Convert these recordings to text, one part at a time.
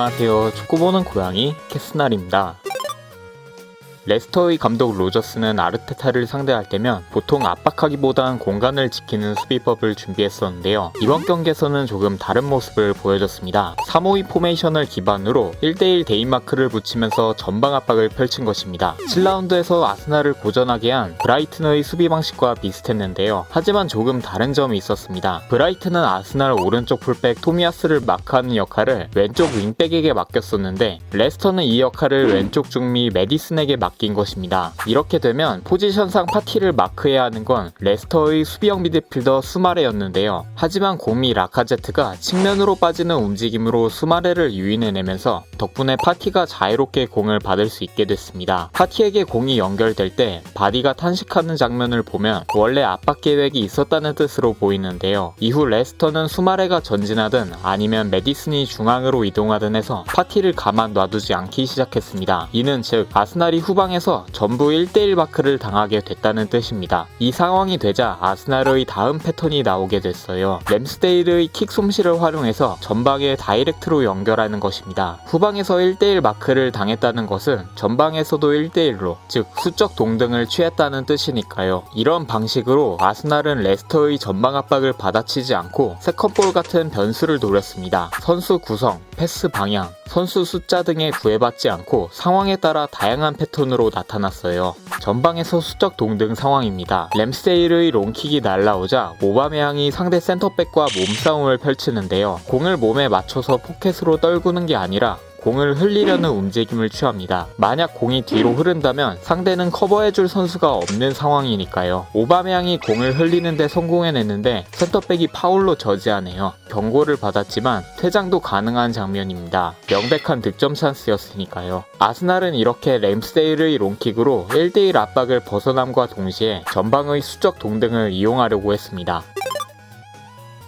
안녕하세요. 축구 보는 고양이 캐스날입니다. 레스터의 감독 로저스는 아르테타를 상대할 때면 보통 압박하기보단 공간을 지키는 수비법을 준비했었는데요. 이번 경기에서는 조금 다른 모습을 보여줬습니다. 3-5-2 포메이션을 기반으로 1대1 데인마크를 붙이면서 전방 압박을 펼친 것입니다. 7라운드에서 아스날을 고전하게 한 브라이튼의 수비 방식과 비슷했는데요. 하지만 조금 다른 점이 있었습니다. 브라이튼은 아스날 오른쪽 풀백 토미야스를 마크하는 역할을 왼쪽 윙백에게 맡겼었는데 레스터는 이 역할을 왼쪽 중미 메디슨에게 맡긴 것입니다. 이렇게 되면 포지션상 파티를 마크해야 하는 건 레스터의 수비형 미드필더 수마레였는데요. 하지만 공미 라카제트가 측면으로 빠지는 움직임으로 수마레를 유인해내면서 덕분에 파티가 자유롭게 공을 받을 수 있게 됐습니다. 파티에게 공이 연결될 때 바디가 탄식하는 장면을 보면 원래 압박 계획이 있었다는 뜻으로 보이는데요. 이후 레스터는 수마레가 전진하든 아니면 메디슨이 중앙으로 이동하든 해서 파티를 가만 놔두지 않기 시작했습니다. 이는 즉 아스날이 후방에서 전부 1대1 마크를 당하게 됐다는 뜻입니다. 이 상황이 되자 아스날의 다음 패턴이 나오게 됐어요. 램스데일의 킥 솜씨를 활용해서 전방에 다이렉트로 연결하는 것입니다. 후방에서 1대1 마크를 당했다는 것은 전방에서도 1대1로 즉 수적 동등을 취했다는 뜻이니까요. 이런 방식으로 아스날은 레스터의 전방 압박을 받아치지 않고 세컨볼 같은 변수를 노렸습니다. 선수 구성, 패스 방향, 선수 숫자 등에 구애받지 않고 상황에 따라 다양한 패턴으로 나타났어요. 전방에서 수적 동등 상황입니다. 램스데일의 롱킥이 날라오자 오바메양이 상대 센터백과 몸싸움을 펼치는데요. 공을 몸에 맞춰서 포켓으로 떨구는 게 아니라 공을 흘리려는 움직임을 취합니다. 만약 공이 뒤로 흐른다면 상대는 커버해줄 선수가 없는 상황이니까요. 오바메양이 공을 흘리는데 성공해냈는데 센터백이 파울로 저지하네요. 경고를 받았지만 퇴장도 가능한 장면입니다. 명백한 득점 찬스였으니까요. 아스날은 이렇게 램스데일의 롱킥으로 1대1 압박을 벗어남과 동시에 전방의 수적 동등을 이용하려고 했습니다.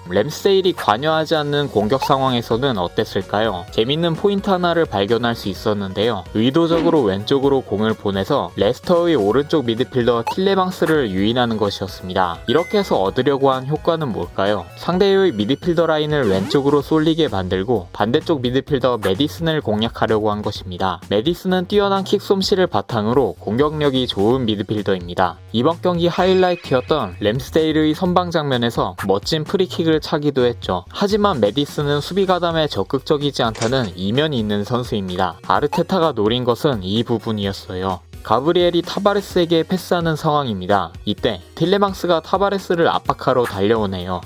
램스데일이 관여하지 않는 공격 상황에서는 어땠을까요? 재밌는 포인트 하나를 발견할 수 있었는데요. 의도적으로 왼쪽으로 공을 보내서 레스터의 오른쪽 미드필더 틸레망스를 유인하는 것이었습니다. 이렇게 해서 얻으려고 한 효과는 뭘까요? 상대의 미드필더 라인을 왼쪽으로 쏠리게 만들고 반대쪽 미드필더 메디슨을 공략하려고 한 것입니다. 메디슨은 뛰어난 킥 솜씨를 바탕으로 공격력이 좋은 미드필더입니다. 이번 경기 하이라이트였던 램스데일의 선방 장면에서 멋진 프리킥을 차기도 했죠. 하지만 메디슨은 수비 가담에 적극적이지 않다는 이면이 있는 선수입니다. 아르테타가 노린 것은 이 부분이었어요. 가브리엘이 타바레스에게 패스하는 상황입니다. 이때 틸레망스가 타바레스를 압박하러 달려오네요.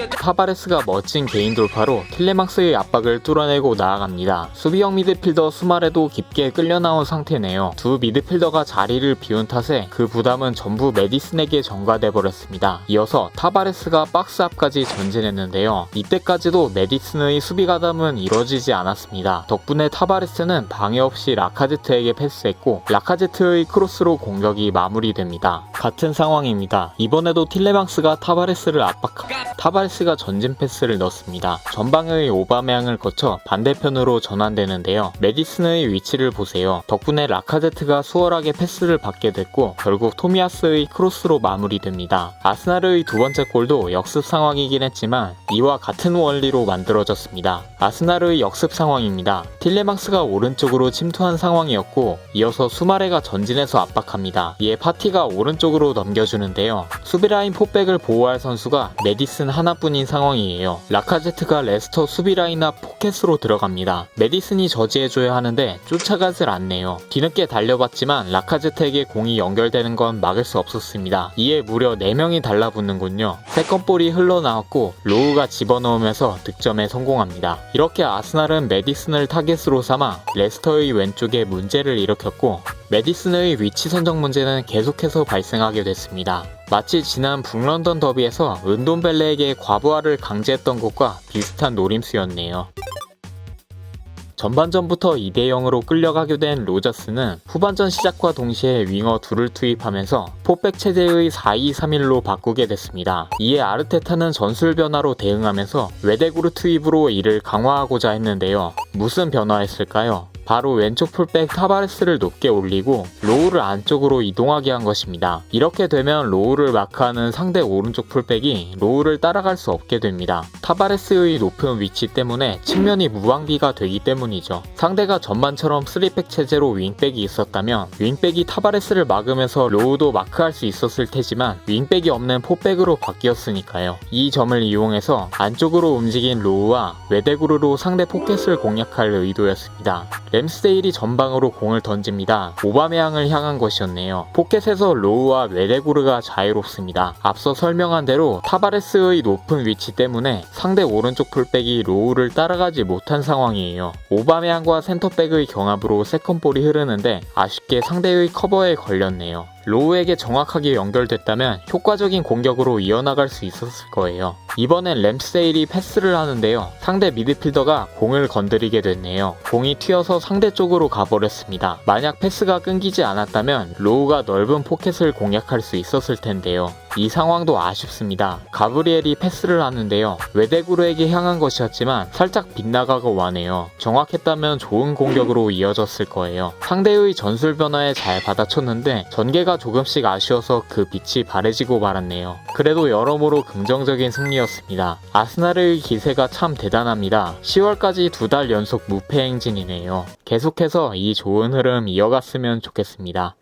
타바레스가 멋진 개인 돌파로 틸레망스의 압박을 뚫어내고 나아갑니다. 수비형 미드필더 수마레도 깊게 끌려 나온 상태네요. 두 미드필더가 자리를 비운 탓에 그 부담은 전부 메디슨에게 전가돼 버렸습니다. 이어서 타바레스가 박스 앞까지 전진했는데요. 이때까지도 메디슨의 수비 가담은 이뤄지지 않았습니다. 덕분에 타바레스는 방해 없이 라카제트에게 패스했고 라카제트의 크로스로 공격이 마무리됩니다. 같은 상황입니다. 이번에도 틸레망스가 타바레스를 타바레스가 전진 패스를 넣습니다. 전방의 오바메양을 거쳐 반대편으로 전환되는데요. 메디슨의 위치를 보세요. 덕분에 라카제트가 수월하게 패스를 받게 됐고 결국 토미야스의 크로스로 마무리됩니다. 아스날의 두 번째 골도 역습 상황이긴 했지만 이와 같은 원리로 만들어졌습니다. 아스날의 역습 상황입니다. 틸레망스가 오른쪽으로 침투한 상황이었고 이어서 수마레가 전진해서 압박합니다. 이에 파티가 오른쪽으로 넘겨주는데요. 수비라인 포백을 보호할 선수가 메디슨 하나뿐인 상황이에요. 라카제트가 레스터 수비라인 앞 포켓으로 들어갑니다. 메디슨이 저지해줘야 하는데 쫓아가질 않네요. 뒤늦게 달려봤지만 라카제트에게 공이 연결되는 건 막을 수 없었습니다. 이에 무려 4명이 달라붙는군요. 세컨볼이 흘러나왔고 로우가 집어넣으면서 득점에 성공합니다. 이렇게 아스날은 메디슨을 타겟으로 삼아 레스터의 왼쪽에 문제를 일으켰고 메디슨의 위치 선정 문제는 계속해서 발생하게 됐습니다. 마치 지난 북런던 더비에서 은돈벨레에게 과부하를 강제했던 것과 비슷한 노림수였네요. 전반전부터 2대0으로 끌려가게 된 로저스는 후반전 시작과 동시에 윙어 둘을 투입하면서 포백 체제의 4-2-3-1로 바꾸게 됐습니다. 이에 아르테타는 전술 변화로 대응하면서 외대구르 투입으로 이를 강화하고자 했는데요. 무슨 변화했을까요? 바로 왼쪽 풀백 타바레스를 높게 올리고 로우를 안쪽으로 이동하게 한 것입니다. 이렇게 되면 로우를 마크하는 상대 오른쪽 풀백이 로우를 따라갈 수 없게 됩니다. 타바레스의 높은 위치 때문에 측면이 무방비가 되기 때문이죠. 상대가 전반처럼 3백 체제로 윙백이 있었다면 윙백이 타바레스를 막으면서 로우도 마크할 수 있었을 테지만 윙백이 없는 포백으로 바뀌었으니까요. 이 점을 이용해서 안쪽으로 움직인 로우와 외대구르로 상대 포켓을 공략할 의도였습니다. 램스데일이 전방으로 공을 던집니다. 오바메양을 향한 것이었네요. 포켓에서 로우와 외대구르가 자유롭습니다. 앞서 설명한 대로 타바레스의 높은 위치 때문에 상대 오른쪽 풀백이 로우를 따라가지 못한 상황이에요. 오바메양과 센터백의 경합으로 세컨볼이 흐르는데 아쉽게 상대의 커버에 걸렸네요. 로우에게 정확하게 연결됐다면 효과적인 공격으로 이어나갈 수 있었을 거예요. 이번엔 램스데일이 패스를 하는데요. 상대 미드필더가 공을 건드리게 됐네요. 공이 튀어서 상대 쪽으로 가버렸습니다. 만약 패스가 끊기지 않았다면 로우가 넓은 포켓을 공략할 수 있었을 텐데요. 이 상황도 아쉽습니다. 가브리엘이 패스를 하는데요. 외대구르에게 향한 것이었지만 살짝 빗나가고 마네요. 정확했다면 좋은 공격으로 이어졌을 거예요. 상대의 전술 변화에 잘 받아쳤는데 전개가 조금씩 아쉬워서 그 빛이 바래지고 말았네요. 그래도 여러모로 긍정적인 승리였습니다. 아스날의 기세가 참 대단합니다. 10월까지 2달 연속 무패 행진이네요. 계속해서 이 좋은 흐름 이어갔으면 좋겠습니다.